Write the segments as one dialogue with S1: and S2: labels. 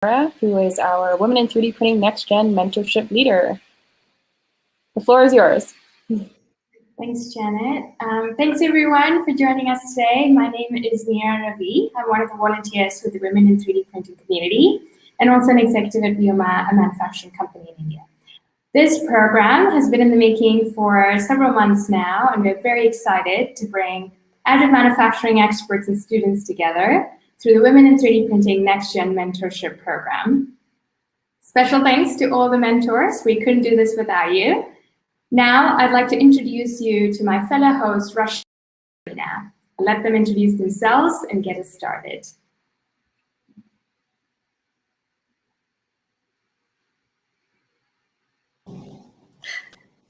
S1: who is our Women in 3D Printing Next Gen Mentorship Leader. The floor is yours.
S2: Thanks, Janet. Thanks, everyone, for joining us today. My name is Nia Ravi. I'm one of the volunteers with the Women in 3D Printing community and also an executive at Vioma, a manufacturing company in India. This program has been in the making for several months now, and we're very excited to bring additive manufacturing experts and students together through the Women in 3D Printing Next Gen Mentorship Program. Special thanks to all the mentors. We couldn't do this without you. Now, I'd like to introduce you to my fellow host, Rashmi. I'll let them introduce themselves and get us started.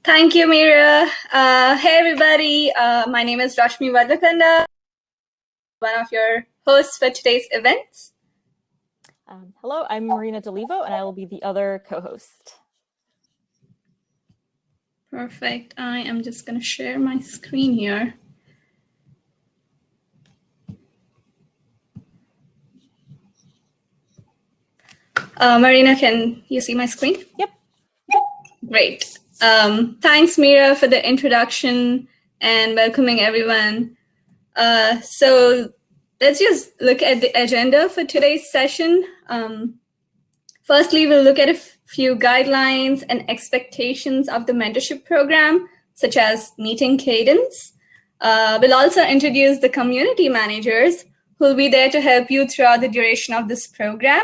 S3: Thank you, Mira. Hey, everybody. My name is Rashmi Wi3DP, one of your hosts for today's events.
S4: Hello, I'm Marina Delivo, and I will be the other co-host.
S3: Perfect. I am just going to share my screen here. Marina, can you see my screen?
S4: Yep.
S3: Great. Thanks, Mira, for the introduction and welcoming everyone. So let's just look at the agenda for today's session. Firstly, we'll look at a few guidelines and expectations of the mentorship program, such as meeting cadence. We'll also introduce the community managers who will be there to help you throughout the duration of this program.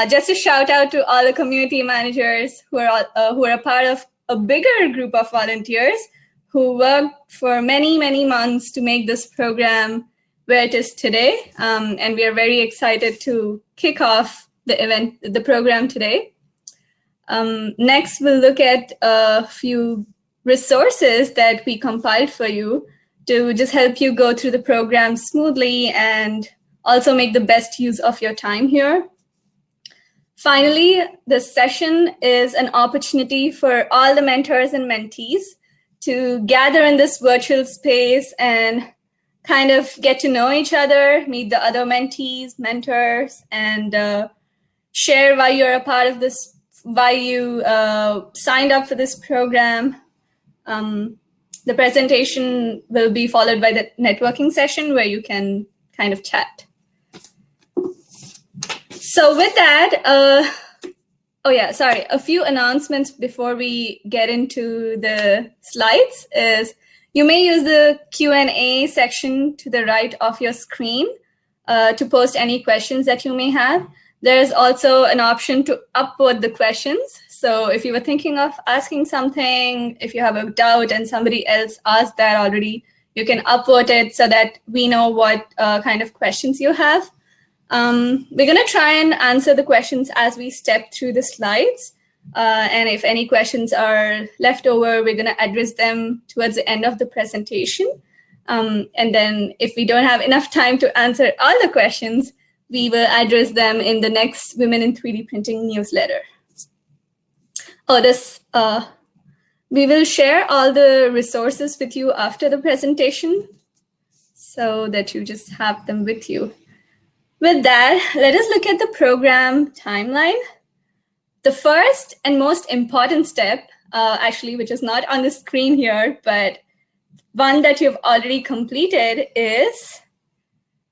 S3: Just a shout out to all the community managers who are a part of a bigger group of volunteers who worked for many, many months to make this program where it is today. And we are very excited to kick off the program today. Next, we'll look at a few resources that we compiled for you to just help you go through the program smoothly and also make the best use of your time here. Finally, this session is an opportunity for all the mentors and mentees to gather in this virtual space and kind of get to know each other, meet the other mentees, mentors, and share why you're a part of this, why you signed up for this program. The presentation will be followed by the networking session where you can kind of chat. So with that, a few announcements before we get into the slides is you may use the Q&A section to the right of your screen to post any questions that you may have. There's also an option to upvote the questions. So if you were thinking of asking something, if you have a doubt and somebody else asked that already, you can upvote it so that we know what kind of questions you have. We're going to try and answer the questions as we step through the slides. And if any questions are left over, we're going to address them towards the end of the presentation. And then if we don't have enough time to answer all the questions, we will address them in the next Women in 3D Printing newsletter. We will share all the resources with you after the presentation so that you just have them with you. With that, let us look at the program timeline. The first and most important step, actually, which is not on the screen here, but one that you've already completed is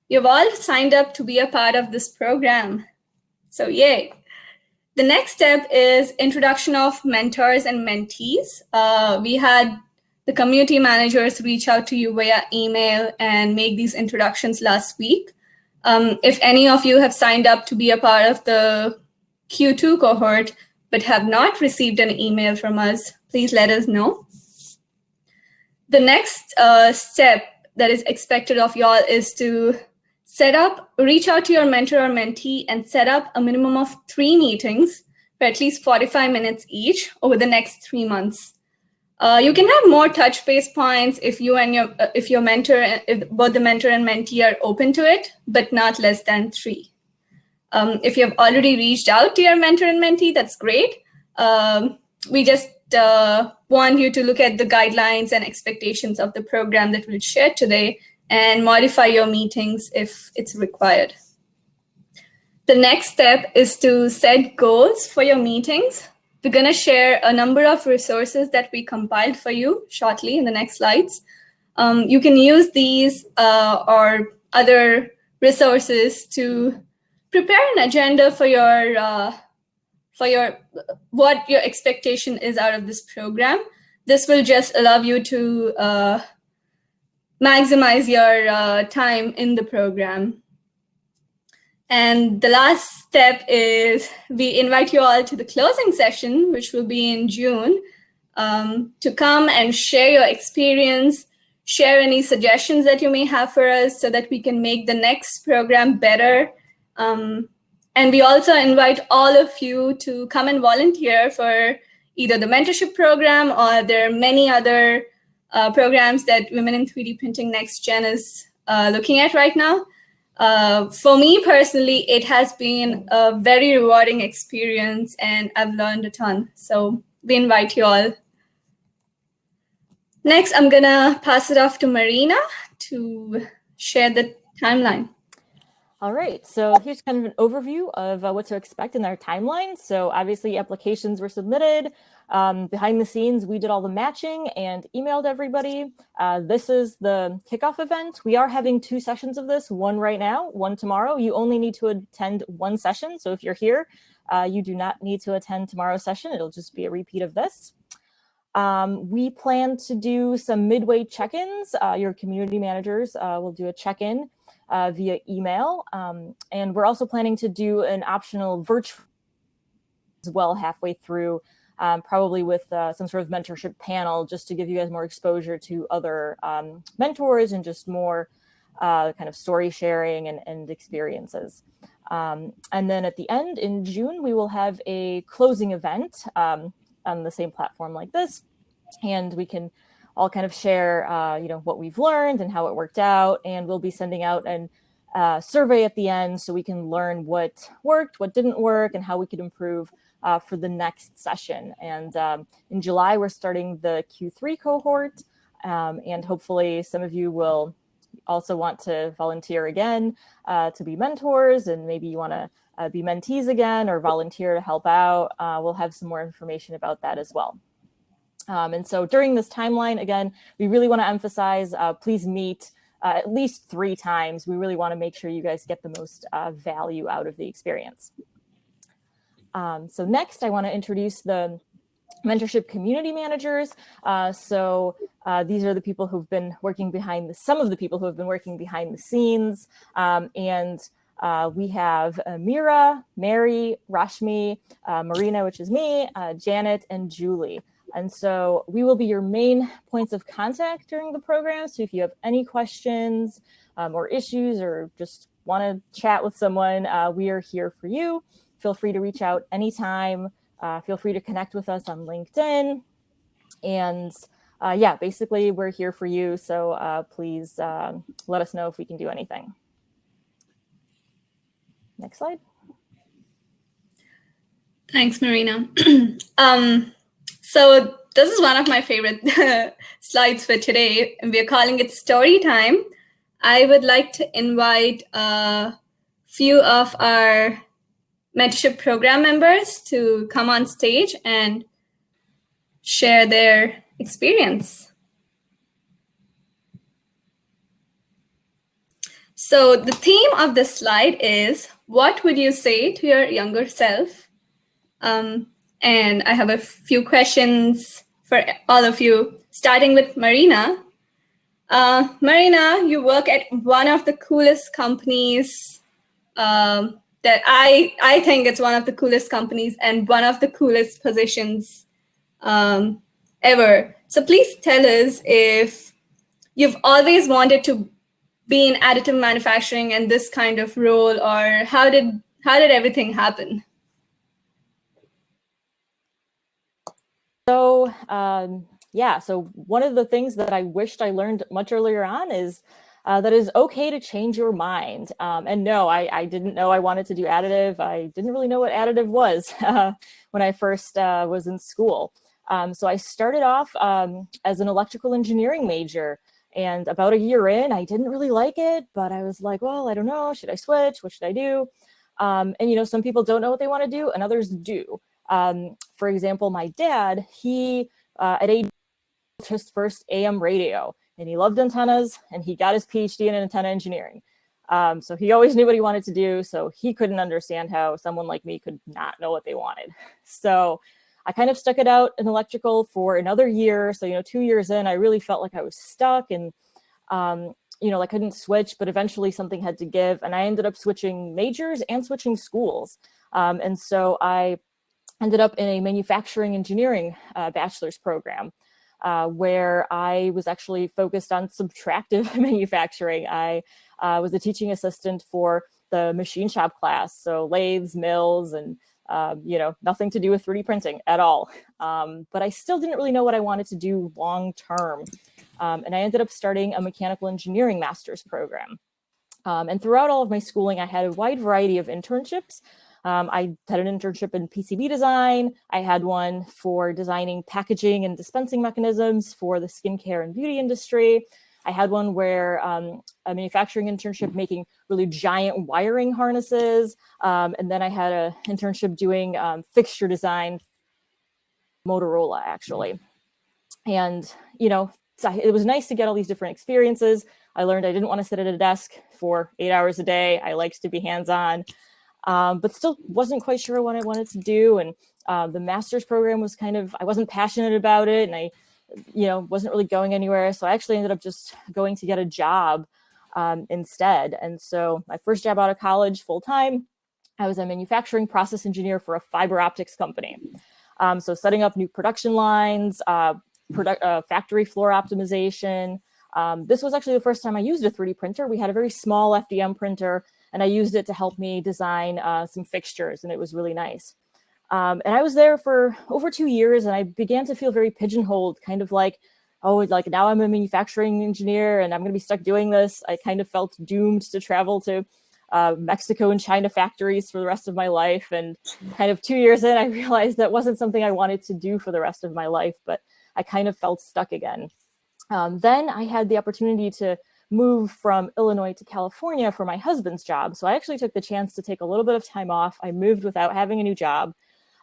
S3: you've all signed up to be a part of this program. So yay. The next step is introduction of mentors and mentees. We had the community managers reach out to you via email and make these introductions last week. If any of you have signed up to be a part of the Q2 cohort, but have not received an email from us, please let us know. The next step that is expected of y'all is to reach out to your mentor or mentee and set up a minimum of 3 meetings for at least 45 minutes each over the next 3 months. You can have more touch base points if both the mentor and mentee are open to it, but not less than 3. If you have already reached out to your mentor and mentee, that's great. We just want you to look at the guidelines and expectations of the program that we'll share today and modify your meetings if it's required. the next step is to set goals for your meetings. We're going to share a number of resources that we compiled for you shortly in the next slides. You can use these or other resources to prepare an agenda for what your expectation is out of this program. This will just allow you to maximize your time in the program. And the last step is we invite you all to the closing session, which will be in June, to come and share your experience, share any suggestions that you may have for us so that we can make the next program better. And we also invite all of you to come and volunteer for either the mentorship program, or there are many other programs that Women in 3D Printing Next Gen is looking at right now. For me personally, it has been a very rewarding experience and I've learned a ton. So we invite you all. Next, I'm gonna pass it off to Marina to share the timeline.
S4: All right, so here's kind of an overview of what to expect in our timeline. So obviously applications were submitted. Behind the scenes, we did all the matching and emailed everybody. This is the kickoff event. We are having 2 sessions of this, one right now, one tomorrow. You only need to attend 1 session. So if you're here, you do not need to attend tomorrow's session. It'll just be a repeat of this. We plan to do some midway check-ins. Your community managers will do a check-in via email. And we're also planning to do an optional virtual as well halfway through, probably with some sort of mentorship panel, just to give you guys more exposure to other mentors and just more kind of story sharing and experiences. And then at the end in June, we will have a closing event on the same platform like this. And we can all kind of share, what we've learned and how it worked out. And we'll be sending out a survey at the end so we can learn what worked, what didn't work, and how we could improve for the next session. And in July, we're starting the Q3 cohort. And hopefully some of you will also want to volunteer again to be mentors, and maybe you want to be mentees again or volunteer to help out. We'll have some more information about that as well. And so during this timeline, again, we really want to emphasize, please meet at least 3 times. We really want to make sure you guys get the most value out of the experience. So next, I want to introduce the mentorship community managers. So these are the people who've been working some of the people who have been working behind the scenes. And we have Mira, Mary, Rashmi, Marina, which is me, Janet, and Julie. And so we will be your main points of contact during the program. So if you have any questions or issues, or just want to chat with someone, we are here for you. Feel free to reach out anytime. Feel free to connect with us on LinkedIn. And yeah, basically we're here for you. So please let us know if we can do anything. Next slide.
S3: Thanks, Marina. So this is one of my favorite slides for today, and we're calling it story time. I would like to invite a few of our mentorship program members to come on stage and share their experience. So the theme of this slide is, what would you say to your younger self? And I have a few questions for all of you, starting with Marina. Marina, you work at one of the coolest companies that I think it's one of the coolest companies and one of the coolest positions ever. So please tell us if you've always wanted to be in additive manufacturing and this kind of role, or how did everything happen?
S4: So yeah, so one of the things that I wished I learned much earlier on is that it's okay to change your mind. And no, I didn't know I wanted to do additive. I didn't really know what additive was when I first was in school. So I started off as an electrical engineering major. And about a year in, I didn't really like it, but I was like, well, I don't know, should I switch? What should I do? And, you know, some people don't know what they want to do and others do. For example, my dad, he at age his first AM radio, and he loved antennas, and he got his PhD in antenna engineering. So he always knew what he wanted to do. So he couldn't understand how someone like me could not know what they wanted. So I kind of stuck it out in electrical for another year. So, you know, 2 years in, I really felt like I was stuck and, you know, I couldn't switch, but eventually something had to give. And I ended up switching majors and switching schools. And so I ended up in a manufacturing engineering bachelor's program. Where I was actually focused on subtractive manufacturing. I was a teaching assistant for the machine shop class, so lathes, mills, and you know, nothing to do with 3D printing at all. But I still didn't really know what I wanted to do long term. And I ended up starting a mechanical engineering master's program. And throughout all of my schooling, I had a wide variety of internships. I had an internship in PCB design. I had one for designing packaging and dispensing mechanisms for the skincare and beauty industry. I had one where a manufacturing internship making really giant wiring harnesses. And then I had an internship doing fixture design, Motorola, actually. And, you know, so it was nice to get all these different experiences. I learned I didn't want to sit at a desk for 8 hours a day. I liked to be hands-on. But still wasn't quite sure what I wanted to do. And the master's program was kind of, I wasn't passionate about it, and I, you know, wasn't really going anywhere. So I actually ended up just going to get a job instead. And so my first job out of college full time, I was a manufacturing process engineer for a fiber optics company. So setting up new production lines, factory floor optimization. This was actually the first time I used a 3D printer. We had a very small FDM printer, and I used it to help me design some fixtures, and it was really nice. And I was there for over 2 years, and I began to feel very pigeonholed, kind of like, oh, like now I'm a manufacturing engineer and I'm going to be stuck doing this. I kind of felt doomed to travel to Mexico and China factories for the rest of my life. And kind of 2 years in, I realized that wasn't something I wanted to do for the rest of my life, but I kind of felt stuck again. Then I had the opportunity to move from Illinois to California for my husband's job. So I actually took the chance to take a little bit of time off. I moved without having a new job.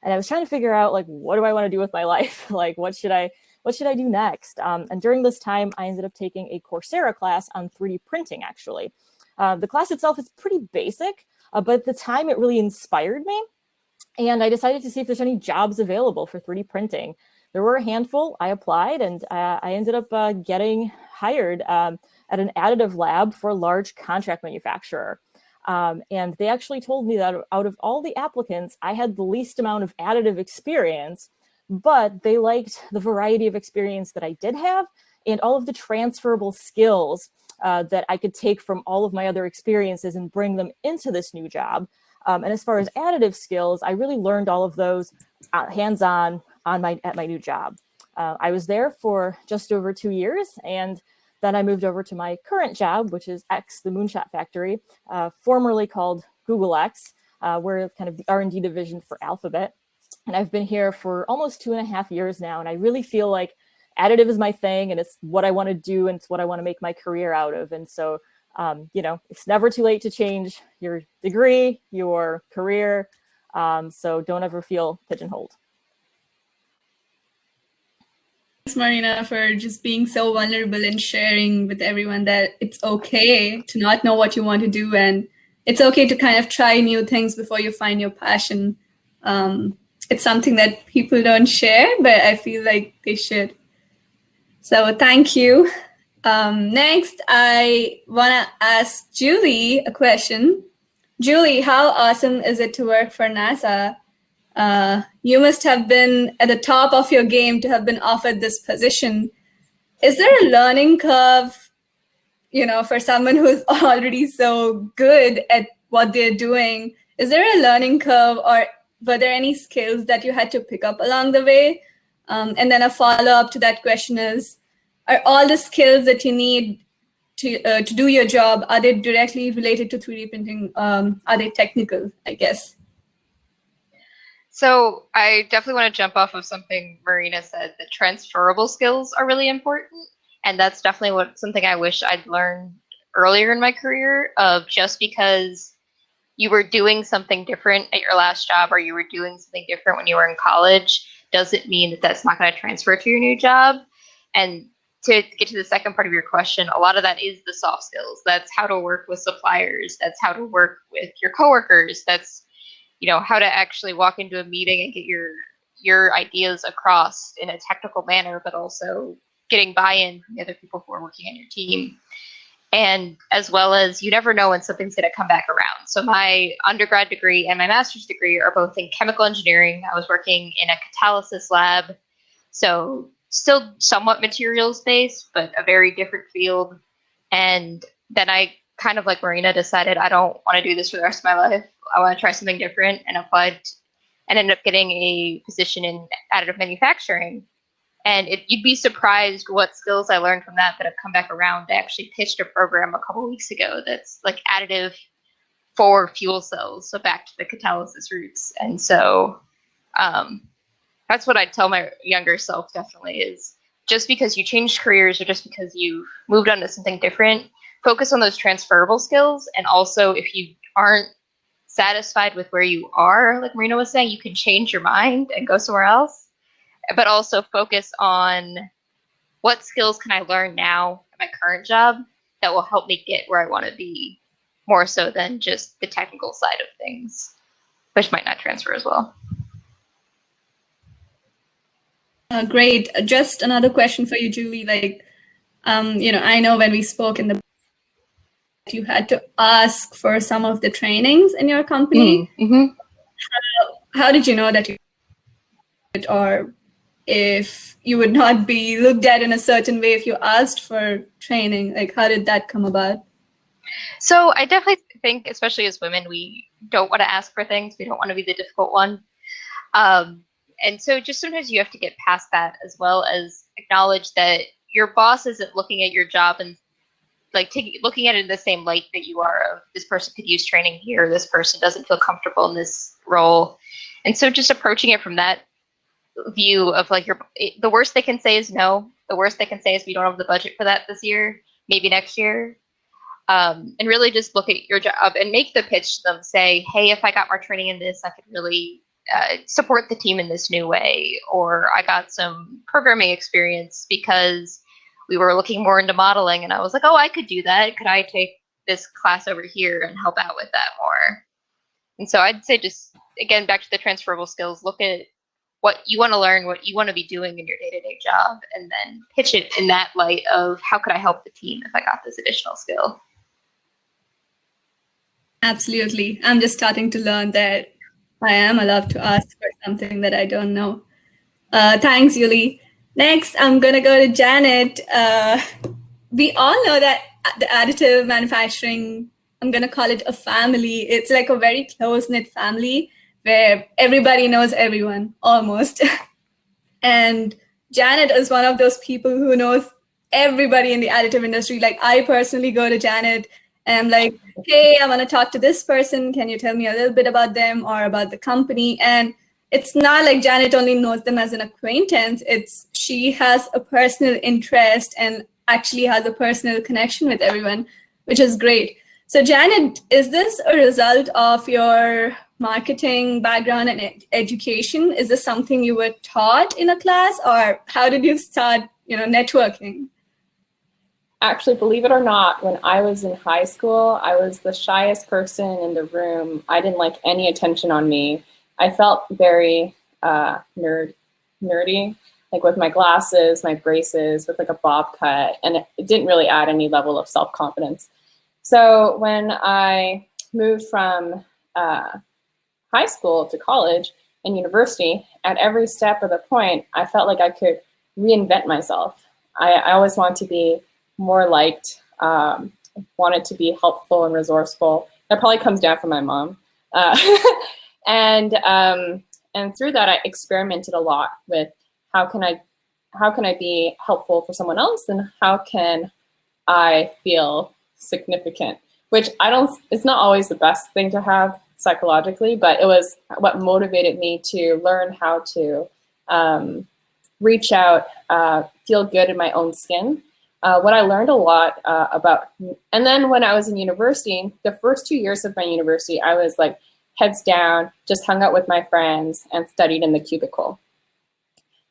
S4: And I was trying to figure out, like, what do I want to do with my life? Like, what should I do next? And during this time, I ended up taking a Coursera class on 3D printing, actually. The class itself is pretty basic, but at the time it really inspired me. And I decided to see if there's any jobs available for 3D printing. There were a handful. I applied, and I ended up getting hired at an additive lab for a large contract manufacturer. And they actually told me that out of all the applicants, I had the least amount of additive experience, but they liked the variety of experience that I did have and all of the transferable skills that I could take from all of my other experiences and bring them into this new job. And as far as additive skills, I really learned all of those hands-on at my new job. I was there for just over 2 years, and then I moved over to my current job, which is X, the Moonshot Factory, formerly called Google X. We're kind of the R&D division for Alphabet. And I've been here for almost 2.5 years now. And I really feel like additive is my thing, and it's what I want to do, and it's what I want to make my career out of. And so, you know, it's never too late to change your degree, your career. So don't ever feel pigeonholed.
S3: Thanks, Marina, for just being so vulnerable and sharing with everyone that it's okay to not know what you want to do, and it's okay to kind of try new things before you find your passion. It's something that people don't share, but I feel like they should. So thank you. Next, I want to ask Julie a question. Julie, how awesome is it to work for NASA? You must have been at the top of your game to have been offered this position. Is there a learning curve, you know, for someone who's already so good at what they're doing? Is there a learning curve, or were there any skills that you had to pick up along the way? And then a follow-up to that question is, are all the skills that you need to do your job, are they directly related to 3D printing? Are they technical, I guess?
S5: So I definitely want to jump off of something Marina said, that transferable skills are really important. And that's definitely something I wish I'd learned earlier in my career, just because you were doing something different at your last job or you were doing something different when you were in college doesn't mean that that's not going to transfer to your new job. And to get to the second part of your question, a lot of that is the soft skills. That's how to work with suppliers. That's how to work with your coworkers. That's, you know, how to actually walk into a meeting and get your ideas across in a technical manner, but also getting buy-in from the other people who are working on your team. And as well as, you never know when something's going to come back around. So my undergrad degree and my master's degree are both in chemical engineering. I was working in a catalysis lab, so still somewhat materials based, but a very different field. And then I kind of, like Marina, decided I don't want to do this for the rest of my life. I want to try something different, and applied and ended up getting a position in additive manufacturing. And you'd be surprised what skills I learned from that have come back around. I actually pitched a program a couple of weeks ago that's like additive for fuel cells, so back to the catalysis roots. And so that's what I'd tell my younger self, definitely, is just because you changed careers or just because you moved on to something different, focus on those transferable skills. And also, if you aren't satisfied with where you are, like Marina was saying, you can change your mind and go somewhere else. But also focus on what skills can I learn now at my current job that will help me get where I want to be, more so than just the technical side of things, which might not transfer as well.
S3: Great. Just another question for you, Julie. Like, you know, I know when we spoke in the, you had to ask for some of the trainings in your company.
S5: Mm-hmm.
S3: How did you know that you, or if you would not be looked at in a certain way if you asked for training? Like, how did that come about?
S5: So I definitely think, especially as women, we don't want to ask for things. We don't want to be the difficult one. And so just sometimes you have to get past that, as well as acknowledge that your boss isn't looking at your job and like looking at it in the same light that you are, of this person could use training here, this person doesn't feel comfortable in this role. And so just approaching it from that view of like, the worst they can say is no. The worst they can say is we don't have the budget for that this year, maybe next year. And really just look at your job and make the pitch to them. Say, hey, if I got more training in this, I could really support the team in this new way. Or I got some programming experience because we were looking more into modeling, and I was like, oh, I could do that. Could I take this class over here and help out with that more? And so I'd say, just again, back to the transferable skills, look at what you want to learn, what you want to be doing in your day-to-day job, and then pitch it in that light of, how could I help the team if I got this additional skill?
S3: Absolutely. I'm just starting to learn that I am allowed to ask for something that I don't know. Thanks, Yuli. Next, I'm going to go to Janet. We all know that the additive manufacturing, I'm going to call it a family. It's like a very close-knit family where everybody knows everyone, almost. And Janet is one of those people who knows everybody in the additive industry. Like, I personally go to Janet and I'm like, hey, I want to talk to this person. Can you tell me a little bit about them or about the company? And it's not like Janet only knows them as an acquaintance. She has a personal interest and actually has a personal connection with everyone, which is great. So Janet, is this a result of your marketing background and education? Is this something you were taught in a class, or how did you start, networking?
S1: Actually, believe it or not, when I was in high school, I was the shyest person in the room. I didn't like any attention on me. I felt very nerdy, like with my glasses, my braces, with like a bob cut, and it didn't really add any level of self-confidence. So when I moved from high school to college and university, at every step of the point, I felt like I could reinvent myself. I always wanted to be more liked, wanted to be helpful and resourceful. That probably comes down from my mom. And through that, I experimented a lot with how can I be helpful for someone else, and how can I feel significant, which it's not always the best thing to have psychologically, but it was what motivated me to learn how to reach out, feel good in my own skin, what I learned a lot about, and then when I was in university, the first 2 years of my university, I was like heads down, just hung out with my friends and studied in the cubicle.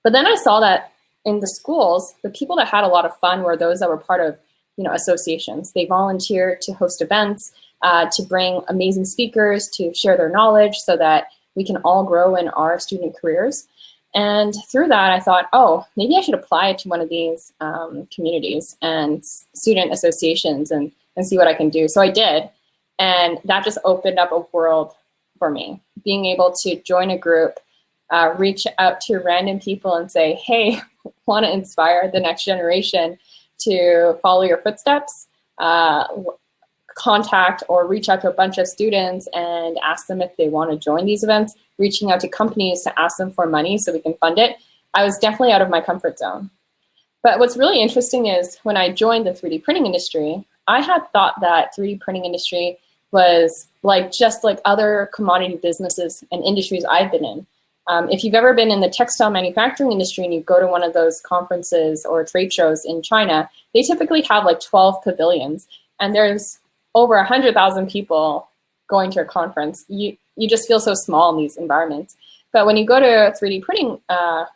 S1: But then I saw that in the schools, the people that had a lot of fun were those that were part of, associations. They volunteered to host events, to bring amazing speakers, to share their knowledge so that we can all grow in our student careers. And through that, I thought, oh, maybe I should apply to one of these communities and student associations and see what I can do. So I did. And that just opened up a world for me. Being able to join a group, reach out to random people and say, hey, want to inspire the next generation to follow your footsteps, contact or reach out to a bunch of students and ask them if they want to join these events, reaching out to companies to ask them for money so we can fund it. I was definitely out of my comfort zone. But what's really interesting is when I joined the 3D printing industry, I had thought that 3D printing industry was just like other commodity businesses and industries I've been in. If you've ever been in the textile manufacturing industry and you go to one of those conferences or trade shows in China, they typically have like 12 pavilions, and there's over 100,000 people going to a conference. You just feel so small in these environments. But when you go to 3D printing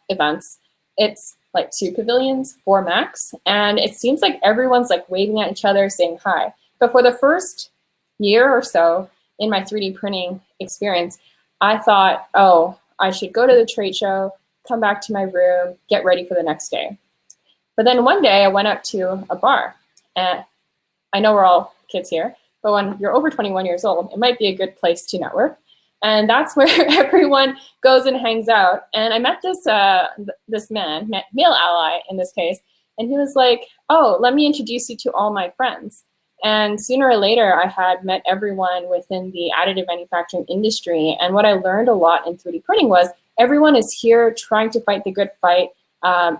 S1: events, it's like 2 pavilions, 4 max, and it seems like everyone's like waving at each other, saying hi. But for the first year or so in my 3D printing experience, I thought, oh, I should go to the trade show, come back to my room, get ready for the next day. But then one day I went out to a bar, and I know we're all kids here, but when you're over 21 years old, it might be a good place to network. And that's where everyone goes and hangs out. And I met this man, male ally in this case, and he was like, oh, let me introduce you to all my friends. And sooner or later, I had met everyone within the additive manufacturing industry. And what I learned a lot in 3D printing was everyone is here trying to fight the good fight,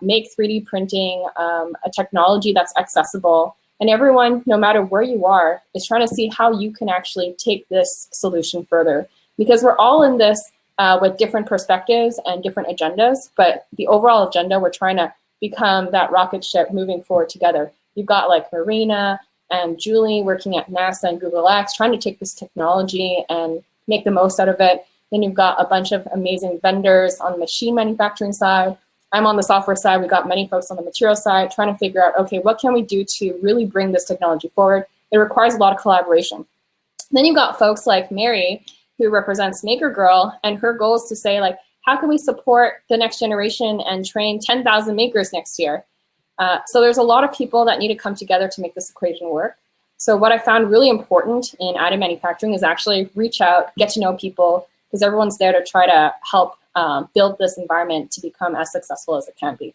S1: make 3D printing a technology that's accessible. And everyone, no matter where you are, is trying to see how you can actually take this solution further. Because we're all in this with different perspectives and different agendas, but the overall agenda, we're trying to become that rocket ship moving forward together. You've got like Marina and Julie working at NASA and Google X, trying to take this technology and make the most out of it. Then you've got a bunch of amazing vendors on the machine manufacturing side. I'm on the software side. We've got many folks on the material side trying to figure out, okay, what can we do to really bring this technology forward? It requires a lot of collaboration. Then you've got folks like Mary, who represents Maker Girl, and her goal is to say, like, how can we support the next generation and train 10,000 makers next year? So there's a lot of people that need to come together to make this equation work. So what I found really important in additive manufacturing is actually reach out, get to know people, because everyone's there to try to help build this environment to become as successful as it can be.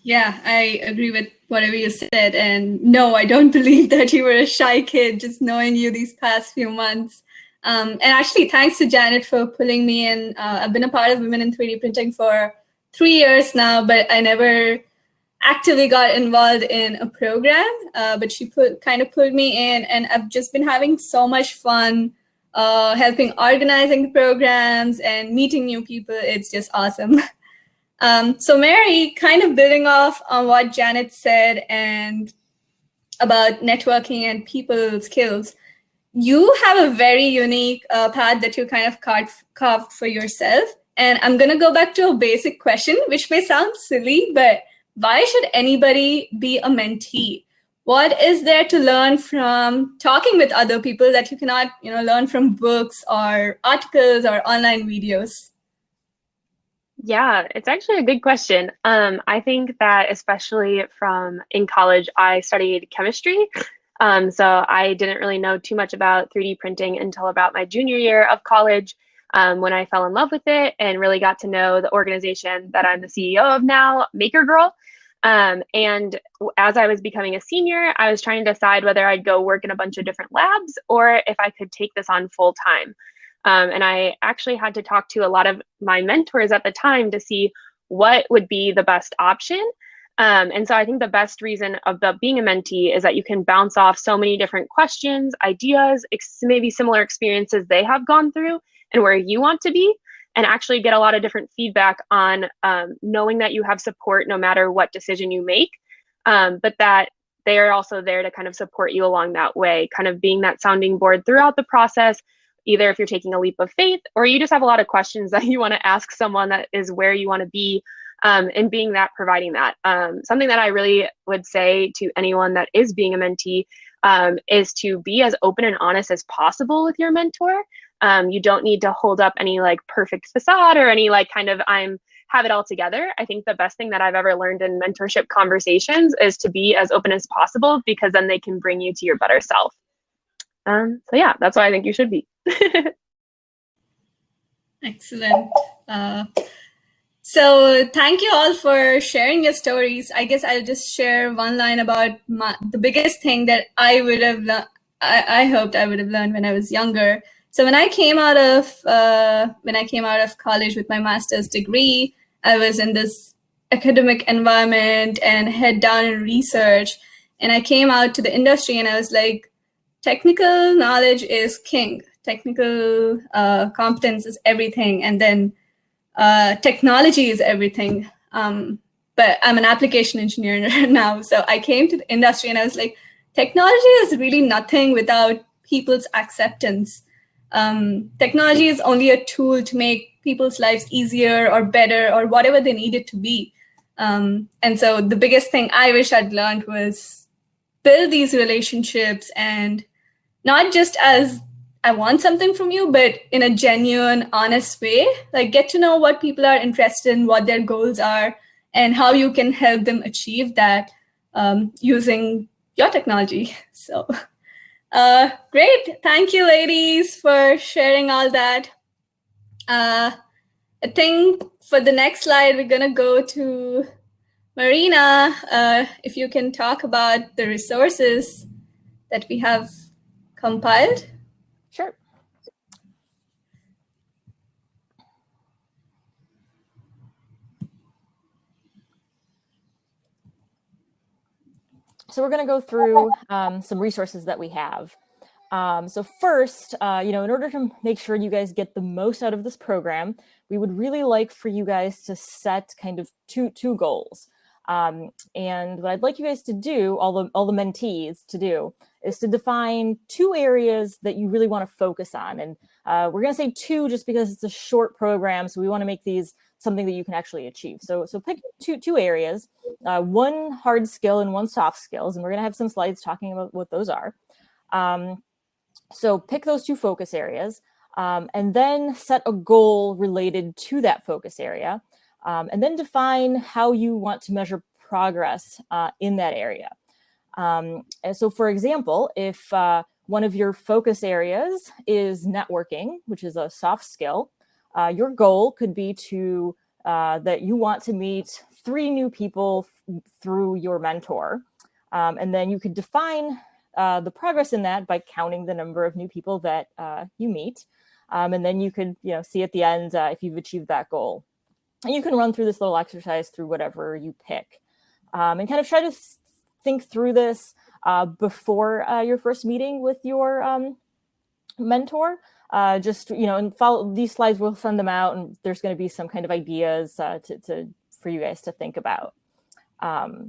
S3: Yeah, I agree with whatever you said. And no, I don't believe that you were a shy kid, just knowing you these past few months. And actually, thanks to Janet for pulling me in. I've been a part of Women in 3D Printing for 3 years now, but I never actively got involved in a program. But she kind of pulled me in, and I've just been having so much fun helping organizing the programs and meeting new people. It's just awesome. So Mary, kind of building off on what Janet said and about networking and people skills, you have a very unique path that you kind of carved for yourself. And I'm going to go back to a basic question, which may sound silly, but why should anybody be a mentee? What is there to learn from talking with other people that you cannot, learn from books or articles or online videos?
S6: Yeah, it's actually a good question. I think that especially from in college, I studied chemistry. So I didn't really know too much about 3D printing until about my junior year of college, when I fell in love with it and really got to know the organization that I'm the CEO of now, Maker Girl. And as I was becoming a senior, I was trying to decide whether I'd go work in a bunch of different labs or if I could take this on full time. And I actually had to talk to a lot of my mentors at the time to see what would be the best option. And so I think the best reason about being a mentee is that you can bounce off so many different questions, ideas, maybe similar experiences they have gone through and where you want to be. and actually get a lot of different feedback on knowing that you have support no matter what decision you make, but that they are also there to kind of support you along that way, kind of being that sounding board throughout the process, either if you're taking a leap of faith or you just have a lot of questions that you want to ask someone that is where you want to be, and being that, providing that. Something that I really would say to anyone that is being a mentee is to be as open and honest as possible with your mentor. You don't need to hold up any like perfect facade or any like kind of have it all together. I think the best thing that I've ever learned in mentorship conversations is to be as open as possible, because then they can bring you to your better self. So yeah, that's why I think you should be.
S3: Excellent. So thank you all for sharing your stories. I guess I'll just share one line about the biggest thing that I would have I hoped I would have learned when I was younger. So when I came out of college with my master's degree, I was in this academic environment and head down in research. And I came out to the industry and I was like, technical knowledge is king. Technical competence is everything. And then technology is everything. But I'm an application engineer now. So I came to the industry and I was like, technology is really nothing without people's acceptance. Technology is only a tool to make people's lives easier or better or whatever they need it to be. And so the biggest thing I wish I'd learned was build these relationships, and not just as I want something from you, but in a genuine, honest way. Like, get to know what people are interested in, what their goals are, and how you can help them achieve that using your technology. So great. Thank you, ladies, for sharing all that. I think for the next slide, we're going to go to Marina. If you can talk about the resources that we have compiled.
S4: Sure. So we're going to go through some resources that we have. So first, in order to make sure you guys get the most out of this program, we would really like for you guys to set kind of two goals. And what I'd like you guys to do, all the mentees to do, is to define 2 areas that you really want to focus on. And we're going to say 2 just because it's a short program, so we want to make these something that you can actually achieve. So pick two areas, 1 hard skill and 1 soft skills, and we're going to have some slides talking about what those are. So pick those 2 focus areas, and then set a goal related to that focus area, and then define how you want to measure progress in that area. And so, for example, if one of your focus areas is networking, which is a soft skill, your goal could be to that you want to meet 3 new people through your mentor, and then you could define the progress in that by counting the number of new people that you meet. And then you could see at the end if you've achieved that goal. And you can run through this little exercise through whatever you pick. And kind of try to think through this before your first meeting with your mentor. And follow these slides, we'll send them out, and there's going to be some kind of ideas for you guys to think about.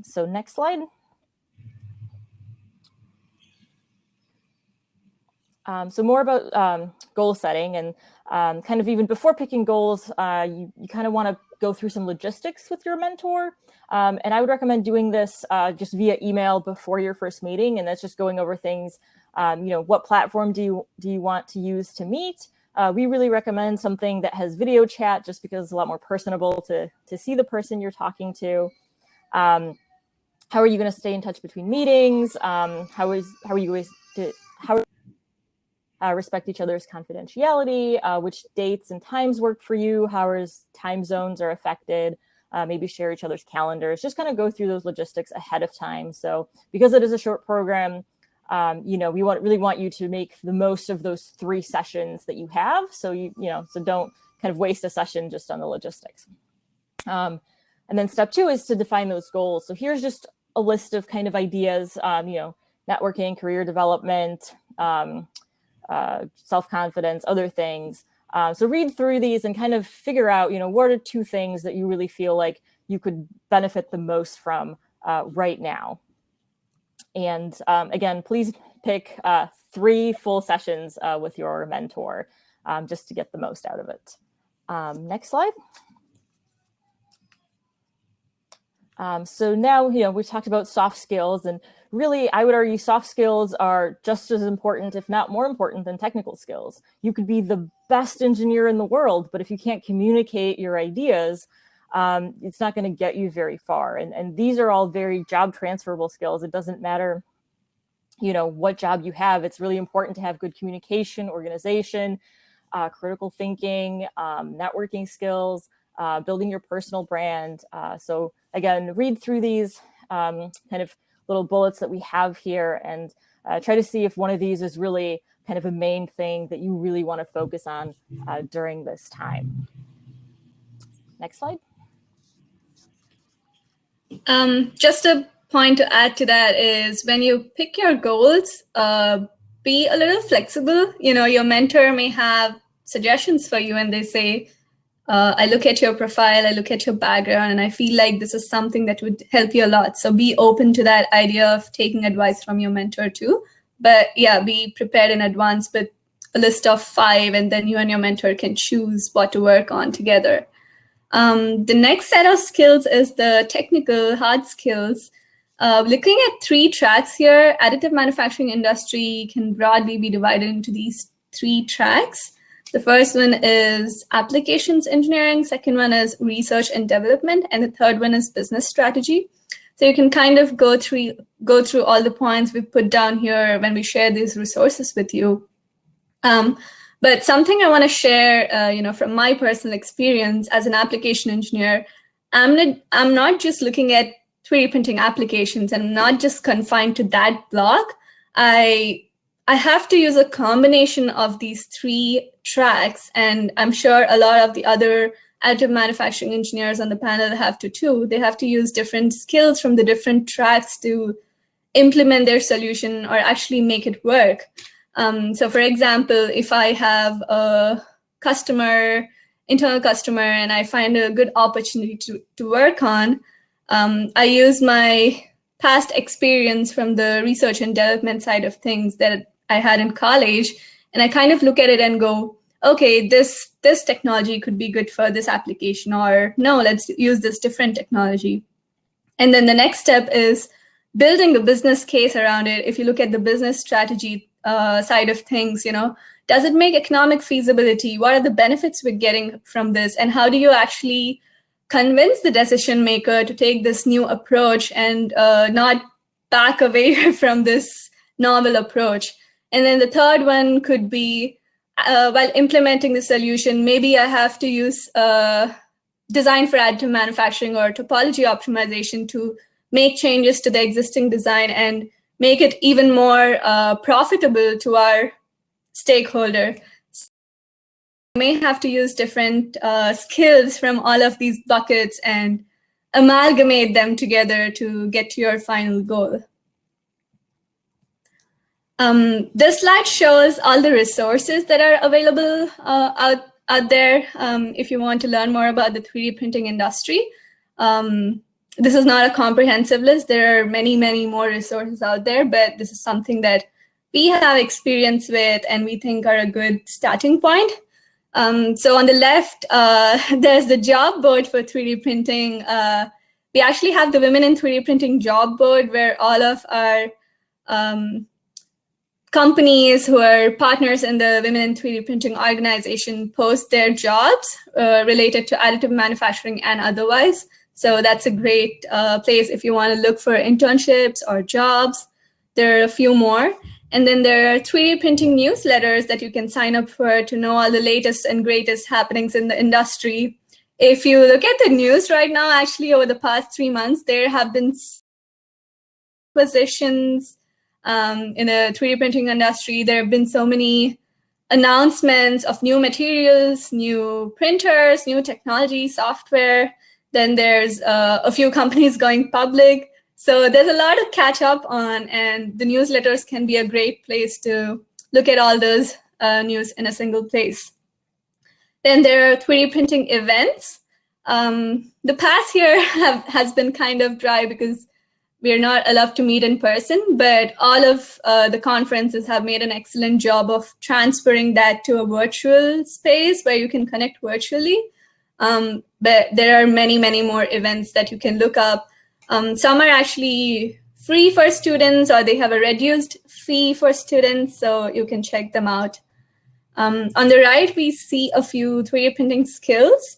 S4: So next slide. So more about goal setting, and kind of even before picking goals, you kind of want to go through some logistics with your mentor. And I would recommend doing this just via email before your first meeting. And that's just going over things, what platform do you want to use to meet? We really recommend something that has video chat, just because it's a lot more personable to see the person you're talking to. How are you going to stay in touch between meetings? How are you going to respect each other's confidentiality? Which dates and times work for you? How time zones are affected? Maybe share each other's calendars. Just kind of go through those logistics ahead of time. So because it is a short program, we really want you to make the most of those 3 sessions that you have. So so don't kind of waste a session just on the logistics. And then step 2 is to define those goals. So here's just a list of kind of ideas, networking, career development, self-confidence, other things. So read through these and kind of figure out, what are 2 things that you really feel like you could benefit the most from right now. And again, please pick 3 full sessions with your mentor just to get the most out of it. Next slide. So now, we talked about soft skills, and really, I would argue soft skills are just as important, if not more important, than technical skills. You could be the best engineer in the world, but if you can't communicate your ideas, it's not going to get you very far. And these are all very job transferable skills. It doesn't matter, what job you have. It's really important to have good communication, organization, critical thinking, networking skills, building your personal brand. So again, read through these kind of little bullets that we have here and try to see if one of these is really kind of a main thing that you really want to focus on during this time. Next slide.
S3: Just a point to add to that is when you pick your goals, be a little flexible. Your mentor may have suggestions for you and they say, I look at your profile, I look at your background, and I feel like this is something that would help you a lot. So be open to that idea of taking advice from your mentor too. But yeah, be prepared in advance with a list of 5, and then you and your mentor can choose what to work on together. The next set of skills is the technical hard skills. Looking at 3 tracks here, additive manufacturing industry can broadly be divided into these 3 tracks. The first one is applications engineering, second one is research and development, and the third one is business strategy. So you can kind of go through all the points we've put down here when we share these resources with you. But something I want to share, from my personal experience as an application engineer, I'm not just looking at 3D printing applications and I'm not just confined to that block. I have to use a combination of these 3 tracks, and I'm sure a lot of the other additive manufacturing engineers on the panel have to too. They have to use different skills from the different tracks to implement their solution or actually make it work. So for example, if I have a internal customer, and I find a good opportunity to work on, I use my past experience from the research and development side of things that I had in college, and I kind of look at it and go, okay, this technology could be good for this application, or no, let's use this different technology. And then the next step is building the business case around it. If you look at the business strategy side of things, does it make economic feasibility? What are the benefits we're getting from this? And how do you actually convince the decision maker to take this new approach and not back away from this novel approach? And then the third one could be, while implementing the solution, maybe I have to use design for additive manufacturing or topology optimization to make changes to the existing design and make it even more profitable to our stakeholder. You may have to use different skills from all of these buckets and amalgamate them together to get to your final goal. This slide shows all the resources that are available out there if you want to learn more about the 3D printing industry. This is not a comprehensive list. There are many, many more resources out there, but this is something that we have experience with and we think are a good starting point. So on the left, there's the job board for 3D printing. We actually have the Women in 3D Printing job board where all of our companies who are partners in the Women in 3D Printing organization post their jobs related to additive manufacturing and otherwise. So that's a great place if you want to look for internships or jobs. There are a few more. And then there are 3D printing newsletters that you can sign up for to know all the latest and greatest happenings in the industry. If you look at the news right now, actually over the past 3 months, there have been positions in the 3D printing industry. There have been so many announcements of new materials, new printers, new technology, software. Then there's a few companies going public. So there's a lot to catch up on, and the newsletters can be a great place to look at all those news in a single place. Then there are 3D printing events. The past year has been kind of dry because we're not allowed to meet in person, but all of the conferences have made an excellent job of transferring that to a virtual space where you can connect virtually. But there are many, many more events that you can look up. Some are actually free for students, or they have a reduced fee for students, so you can check them out. On the right, we see a few 3D printing skills.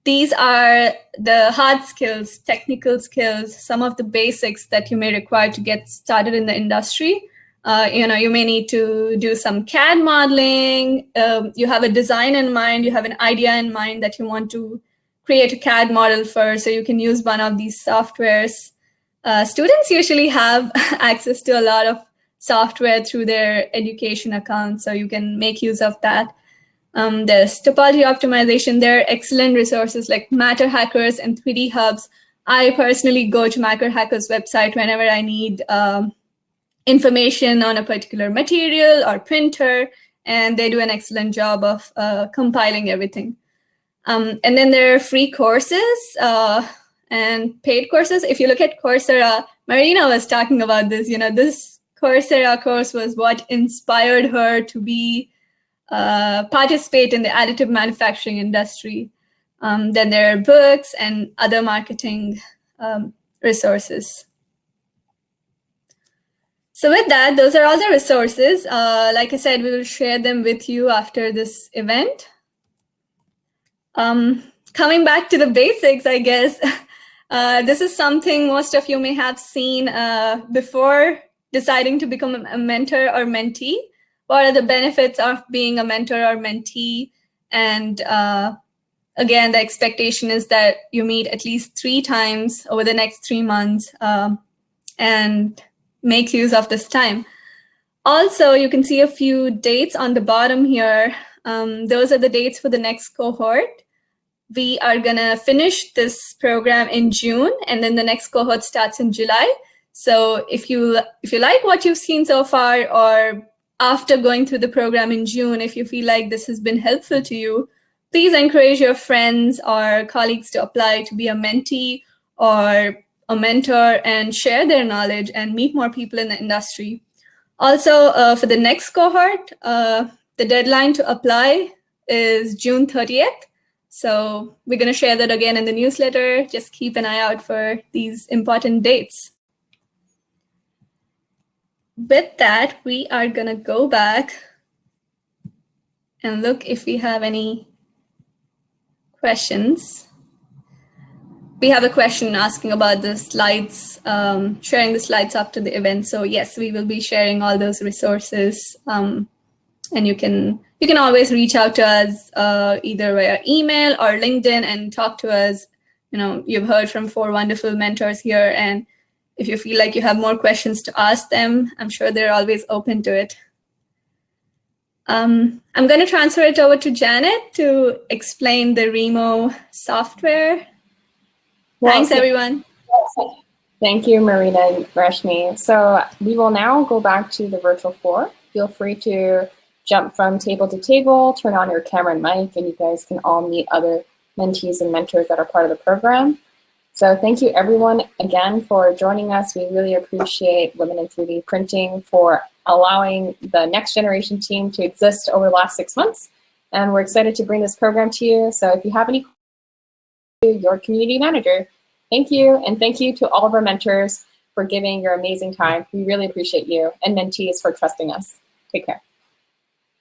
S3: These are the hard skills, technical skills, some of the basics that you may require to get started in the industry. You may need to do some CAD modeling. You have a design in mind, you have an idea in mind that you want to create a CAD model for, so you can use one of these softwares. Students usually have access to a lot of software through their education account, so you can make use of that. There's topology optimization. There are excellent resources like Matter Hackers and 3D Hubs. I personally go to Matter Hackers website whenever I need information on a particular material or printer, and they do an excellent job of compiling everything. And then there are free courses and paid courses. If you look at Coursera, Marina was talking about this. This Coursera course was what inspired her to be participate in the additive manufacturing industry. Then there are books and other marketing resources. So with that, those are all the resources. Like I said, we will share them with you after this event. Coming back to the basics, I guess, this is something most of you may have seen before deciding to become a mentor or mentee. What are the benefits of being a mentor or mentee? And again, the expectation is that you meet at least 3 times over the next 3 months and make use of this time. Also, you can see a few dates on the bottom here. Those are the dates for the next cohort. We are gonna finish this program in June, and then the next cohort starts in July. So if you like what you've seen so far, or after going through the program in June, if you feel like this has been helpful to you, please encourage your friends or colleagues to apply to be a mentee or a mentor and share their knowledge and meet more people in the industry. Also, for the next cohort, the deadline to apply is June 30th. So we're going to share that again in the newsletter. Just keep an eye out for these important dates. With that, we are going to go back and look if we have any questions. We have a question asking about the slides, sharing the slides after the event. So yes, we will be sharing all those resources. And you can always reach out to us either via email or LinkedIn and talk to us. You've heard from 4 wonderful mentors here, and if you feel like you have more questions to ask them, I'm sure they're always open to it. I'm going to transfer it over to Janet to explain the Remo software. Thanks, everyone.
S1: Thank you, Marina and Rashmi. So we will now go back to the virtual floor. Feel free to jump from table to table, turn on your camera and mic, and you guys can all meet other mentees and mentors that are part of the program. So thank you everyone again for joining us. We really appreciate Women in 3D Printing for allowing the next generation team to exist over the last 6 months. And we're excited to bring this program to you. So if you have any questions, your community manager, thank you. And thank you to all of our mentors for giving your amazing time. We really appreciate you, and mentees for trusting us. Take care.